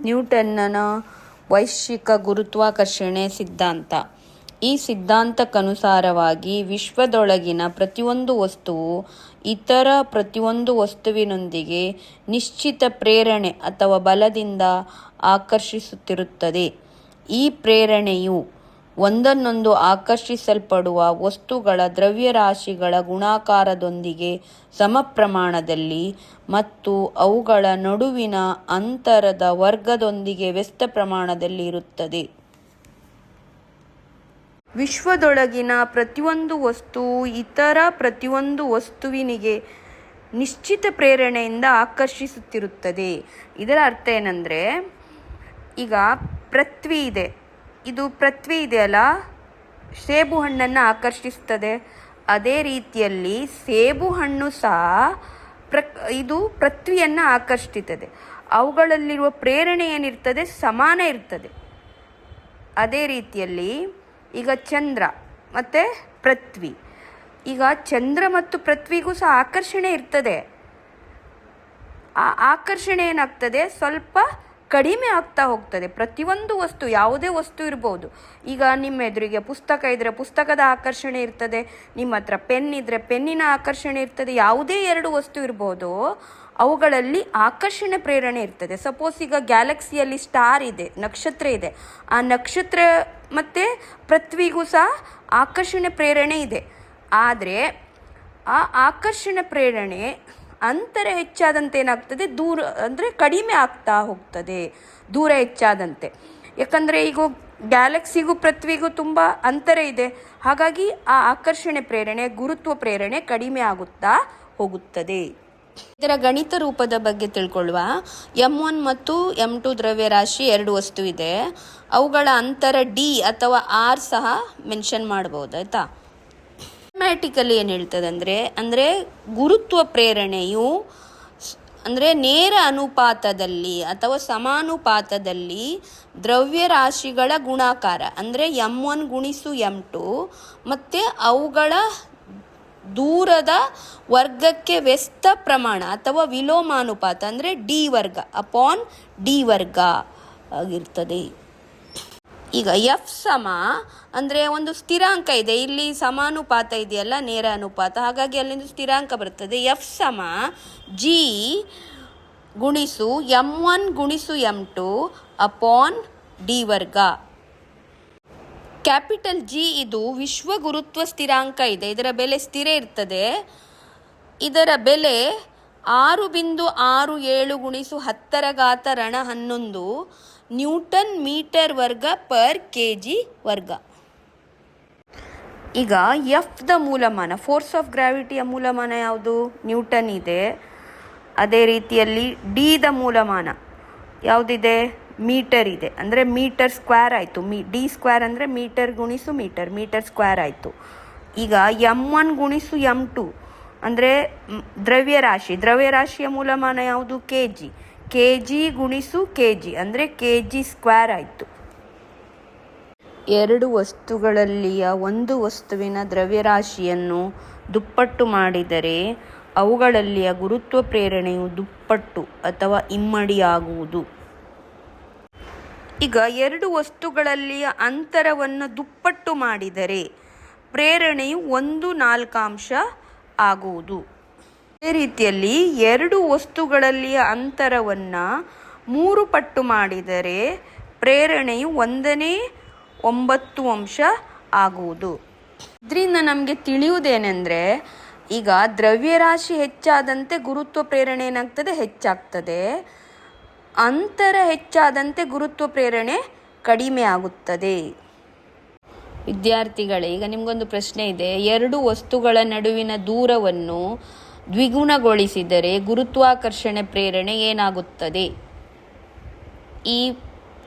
ನ್ಯೂಟನ್ನನ ವೈಶ್ವಿಕ ಗುರುತ್ವಾಕರ್ಷಣೆ ಸಿದ್ಧಾಂತ. ಈ ಸಿದ್ಧಾಂತಕ್ಕನುಸಾರವಾಗಿ ವಿಶ್ವದೊಳಗಿನ ಪ್ರತಿಯೊಂದು ವಸ್ತುವು ಇತರ ಪ್ರತಿಯೊಂದು ವಸ್ತುವಿನೊಂದಿಗೆ ನಿಶ್ಚಿತ ಪ್ರೇರಣೆ ಅಥವಾ ಬಲದಿಂದ ಆಕರ್ಷಿಸುತ್ತಿರುತ್ತದೆ. ಈ ಪ್ರೇರಣೆಯು ಒಂದನ್ನೊಂದು ಆಕರ್ಷಿಸಲ್ಪಡುವ ವಸ್ತುಗಳ ದ್ರವ್ಯರಾಶಿಗಳ ಗುಣಾಕಾರದೊಂದಿಗೆ ಸಮಪ್ರಮಾಣದಲ್ಲಿ ಮತ್ತು ಅವುಗಳ ನಡುವಿನ ಅಂತರದ ವರ್ಗದೊಂದಿಗೆ ವ್ಯಸ್ತ ಪ್ರಮಾಣದಲ್ಲಿ ಇರುತ್ತದೆ. ವಿಶ್ವದೊಳಗಿನ ಪ್ರತಿಯೊಂದು ವಸ್ತುವು ಇತರ ಪ್ರತಿಯೊಂದು ವಸ್ತುವಿನಿಗೆ ನಿಶ್ಚಿತ ಪ್ರೇರಣೆಯಿಂದ ಆಕರ್ಷಿಸುತ್ತಿರುತ್ತದೆ. ಇದರ ಅರ್ಥ ಏನಂದರೆ, ಈಗ ಪೃಥ್ವಿ ಇದೆ, ಇದು ಪೃಥ್ವಿ ಇದೆಯಲ್ಲ, ಸೇಬು ಹಣ್ಣನ್ನು ಆಕರ್ಷಿಸ್ತದೆ. ಅದೇ ರೀತಿಯಲ್ಲಿ ಸೇಬು ಹಣ್ಣು ಸಹ ಇದು ಪೃಥ್ವಿಯನ್ನು ಆಕರ್ಷಿಸುತ್ತದೆ. ಅವುಗಳಲ್ಲಿರುವ ಪ್ರೇರಣೆ ಏನಿರ್ತದೆ ಸಮಾನ ಇರ್ತದೆ. ಅದೇ ರೀತಿಯಲ್ಲಿ ಈಗ ಚಂದ್ರ ಮತ್ತು ಪೃಥ್ವಿ, ಈಗ ಚಂದ್ರ ಮತ್ತು ಪೃಥ್ವಿಗೂ ಸಹ ಆಕರ್ಷಣೆ ಇರ್ತದೆ. ಆ ಆಕರ್ಷಣೆ ಏನಾಗ್ತದೆ, ಸ್ವಲ್ಪ ಕಡಿಮೆ ಆಗ್ತಾ ಹೋಗ್ತದೆ. ಪ್ರತಿಯೊಂದು ವಸ್ತು, ಯಾವುದೇ ವಸ್ತು ಇರ್ಬೋದು. ಈಗ ನಿಮ್ಮ ಎದುರಿಗೆ ಪುಸ್ತಕ ಇದ್ದರೆ ಪುಸ್ತಕದ ಆಕರ್ಷಣೆ ಇರ್ತದೆ, ನಿಮ್ಮ ಹತ್ರ ಪೆನ್ ಇದ್ದರೆ ಪೆನ್ನಿನ ಆಕರ್ಷಣೆ ಇರ್ತದೆ. ಯಾವುದೇ ಎರಡು ವಸ್ತು ಇರ್ಬೋದು, ಅವುಗಳಲ್ಲಿ ಆಕರ್ಷಣೆ ಪ್ರೇರಣೆ ಇರ್ತದೆ. ಸಪೋಸ್ ಈಗ ಗ್ಯಾಲಕ್ಸಿಯಲ್ಲಿ ಸ್ಟಾರ್ ಇದೆ, ನಕ್ಷತ್ರ ಇದೆ, ಆ ನಕ್ಷತ್ರ ಮತ್ತು ಪೃಥ್ವಿಗೂ ಸಹ ಆಕರ್ಷಣೆ ಪ್ರೇರಣೆ ಇದೆ. ಆದರೆ ಆ ಆಕರ್ಷಣೆ ಪ್ರೇರಣೆ ಅಂತರ ಹೆಚ್ಚಾದಂತೆ ಏನಾಗ್ತದೆ, ದೂರ ಅಂದರೆ ಕಡಿಮೆ ಆಗ್ತಾ ಹೋಗ್ತದೆ, ದೂರ ಹೆಚ್ಚಾದಂತೆ. ಯಾಕಂದರೆ ಈಗ ಗ್ಯಾಲಕ್ಸಿಗೂ ಪೃಥ್ವಿಗೂ ತುಂಬ ಅಂತರ ಇದೆ. ಹಾಗಾಗಿ ಆ ಆಕರ್ಷಣೆ ಪ್ರೇರಣೆ, ಗುರುತ್ವ ಪ್ರೇರಣೆ ಕಡಿಮೆ ಆಗುತ್ತಾ ಹೋಗುತ್ತದೆ. ಇದರ ಗಣಿತ ರೂಪದ ಬಗ್ಗೆ ತಿಳ್ಕೊಳ್ಳುವ. M1 ಮತ್ತು M2 ದ್ರವ್ಯರಾಶಿ ಎರಡು ವಸ್ತು ಇದೆ. ಅವುಗಳ ಅಂತರ D ಅಥವಾ R ಸಹ ಮೆನ್ಷನ್ ಮಾಡ್ಬೋದು, ಆಯಿತಾ. ಮ್ಯಾಥಮ್ಯಾಟಿಕಲಿ ಏನು ಹೇಳ್ತದೆ ಅಂದರೆ ಗುರುತ್ವ ಪ್ರೇರಣೆಯು ನೇರ ಅನುಪಾತದಲ್ಲಿ ಅಥವಾ ಸಮಾನುಪಾತದಲ್ಲಿ ದ್ರವ್ಯರಾಶಿಗಳ ಗುಣಾಕಾರ M1 ಗುಣಿಸು M2 ಮತ್ತು ಅವುಗಳ ದೂರದ ವರ್ಗಕ್ಕೆ ವ್ಯಸ್ತ ಪ್ರಮಾಣ ಅಥವಾ ವಿಲೋಮಾನುಪಾತ D ವರ್ಗ ಅಪಾನ್ D ವರ್ಗ ಆಗಿರ್ತದೆ. ಈಗ F ಸಮ ಒಂದು ಸ್ಥಿರಾಂಕ ಇದೆ, ಇಲ್ಲಿ ಸಮಾನುಪಾತ ಇದೆಯಲ್ಲ, ನೇರ ಅನುಪಾತ, ಹಾಗಾಗಿ ಅಲ್ಲಿಂದ ಸ್ಥಿರಾಂಕ ಬರ್ತದೆ. F ಸಮ G ಗುಣಿಸು M1 ಗುಣಿಸು M2 ಅಪಾನ್ D ವರ್ಗ. ಕ್ಯಾಪಿಟಲ್ G ಇದು ವಿಶ್ವ ಗುರುತ್ವ ಸ್ಥಿರಾಂಕ ಇದೆ, ಇದರ ಬೆಲೆ ಸ್ಥಿರ ಇರ್ತದೆ. ಇದರ ಬೆಲೆ 6.67 ಗುಣಿಸು 10⁻11 ನ್ಯೂಟನ್ ಮೀಟರ್ ವರ್ಗ ಪರ್ kg ವರ್ಗ. ಈಗ ಎಫ್ ದ ಮೂಲಮಾನ, ಫೋರ್ಸ್ ಆಫ್ ಗ್ರಾವಿಟಿಯ ಮೂಲಮಾನ ಯಾವುದು, ನ್ಯೂಟನ್ ಇದೆ. ಅದೇ ರೀತಿಯಲ್ಲಿ ಡಿ ದ ಮೂಲಮಾನ ಯಾವುದಿದೆ, ಮೀಟರ್ ಇದೆ, ಮೀಟರ್ ಸ್ಕ್ವೇರ್ ಆಯಿತು. ಡಿ ಸ್ಕ್ವೇರ್ ಮೀಟರ್ ಗುಣಿಸು ಮೀಟರ್, ಮೀಟರ್ ಸ್ಕ್ವೇರ್ ಆಯಿತು. ಈಗ M1 ಗುಣಿಸು M2 ದ್ರವ್ಯರಾಶಿಯ ಮೂಲಮಾನ ಯಾವುದು, ಕೆ ಜಿ ಗುಣಿಸು ಕೆ ಜಿ ಸ್ಕ್ವೇರ್ ಆಯಿತು. ಎರಡು ವಸ್ತುಗಳಲ್ಲಿಯ ಒಂದು ವಸ್ತುವಿನ ದ್ರವ್ಯರಾಶಿಯನ್ನು ದುಪ್ಪಟ್ಟು ಮಾಡಿದರೆ ಅವುಗಳಲ್ಲಿಯ ಗುರುತ್ವ ಪ್ರೇರಣೆಯು ದುಪ್ಪಟ್ಟು ಅಥವಾ ಇಮ್ಮಡಿಯಾಗುವುದು. ಈಗ ಎರಡು ವಸ್ತುಗಳಲ್ಲಿಯ ಅಂತರವನ್ನು ದುಪ್ಪಟ್ಟು ಮಾಡಿದರೆ ಪ್ರೇರಣೆಯು 1/4 ಆಗುವುದು. ಅದೇ ರೀತಿಯಲ್ಲಿ ಎರಡು ವಸ್ತುಗಳಲ್ಲಿಯ ಅಂತರವನ್ನು 3 ಪಟ್ಟು ಮಾಡಿದರೆ ಪ್ರೇರಣೆಯು 1/9 ಆಗುವುದು. ಇದರಿಂದ ನಮಗೆ ತಿಳಿಯುವುದೇನೆಂದರೆ, ಈಗ ದ್ರವ್ಯರಾಶಿ ಹೆಚ್ಚಾದಂತೆ ಗುರುತ್ವ ಪ್ರೇರಣೆ ಏನಾಗ್ತದೆ, ಹೆಚ್ಚಾಗ್ತದೆ. ಅಂತರ ಹೆಚ್ಚಾದಂತೆ ಗುರುತ್ವ ಪ್ರೇರಣೆ ಕಡಿಮೆ ಆಗುತ್ತದೆ. ವಿದ್ಯಾರ್ಥಿಗಳೇ, ಈಗ ನಿಮಗೊಂದು ಪ್ರಶ್ನೆ ಇದೆ. ಎರಡು ವಸ್ತುಗಳ ನಡುವಿನ ದೂರವನ್ನು ದ್ವಿಗುಣಗೊಳಿಸಿದರೆ ಗುರುತ್ವಾಕರ್ಷಣೆ ಪ್ರೇರಣೆ ಏನಾಗುತ್ತದೆ? ಈ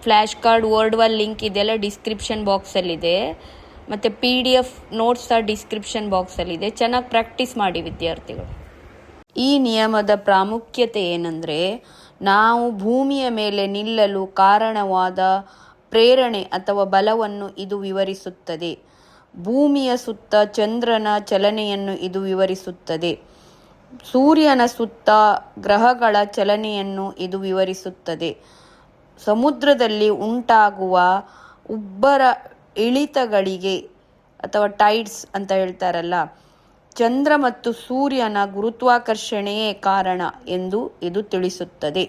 ಫ್ಲ್ಯಾಶ್ ಕಾರ್ಡ್ ವರ್ಡ್ ಲಿಂಕ್ ಇದೆಲ್ಲ ಡಿಸ್ಕ್ರಿಪ್ಷನ್ ಬಾಕ್ಸಲ್ಲಿದೆ, ಮತ್ತು PDF ನೋಟ್ಸ್ ಡಿಸ್ಕ್ರಿಪ್ಷನ್ ಬಾಕ್ಸಲ್ಲಿದೆ. ಚೆನ್ನಾಗಿ ಪ್ರಾಕ್ಟೀಸ್ ಮಾಡಿ ವಿದ್ಯಾರ್ಥಿಗಳು. ಈ ನಿಯಮದ ಪ್ರಾಮುಖ್ಯತೆ ಏನಂದರೆ, ನಾವು ಭೂಮಿಯ ಮೇಲೆ ನಿಲ್ಲಲು ಕಾರಣವಾದ ಪ್ರೇರಣೆ ಅಥವಾ ಬಲವನ್ನು ಇದು ವಿವರಿಸುತ್ತದೆ. ಭೂಮಿಯ ಸುತ್ತ ಚಂದ್ರನ ಚಲನೆಯನ್ನು ಇದು ವಿವರಿಸುತ್ತದೆ. ಸೂರ್ಯನ ಸುತ್ತ ಗ್ರಹಗಳ ಚಲನೆಯನ್ನು ಇದು ವಿವರಿಸುತ್ತದೆ. ಸಮುದ್ರದಲ್ಲಿ ಉಂಟಾಗುವ ಉಬ್ಬರ ಇಳಿತಗಳಿಗೆ ಅಥವಾ ಟೈಡ್ಸ್ ಅಂತ ಹೇಳ್ತಾರಲ್ಲ, ಚಂದ್ರ ಮತ್ತು ಸೂರ್ಯನ ಗುರುತ್ವಾಕರ್ಷಣೆಯೇ ಕಾರಣ ಎಂದು ಇದು ತಿಳಿಸುತ್ತದೆ.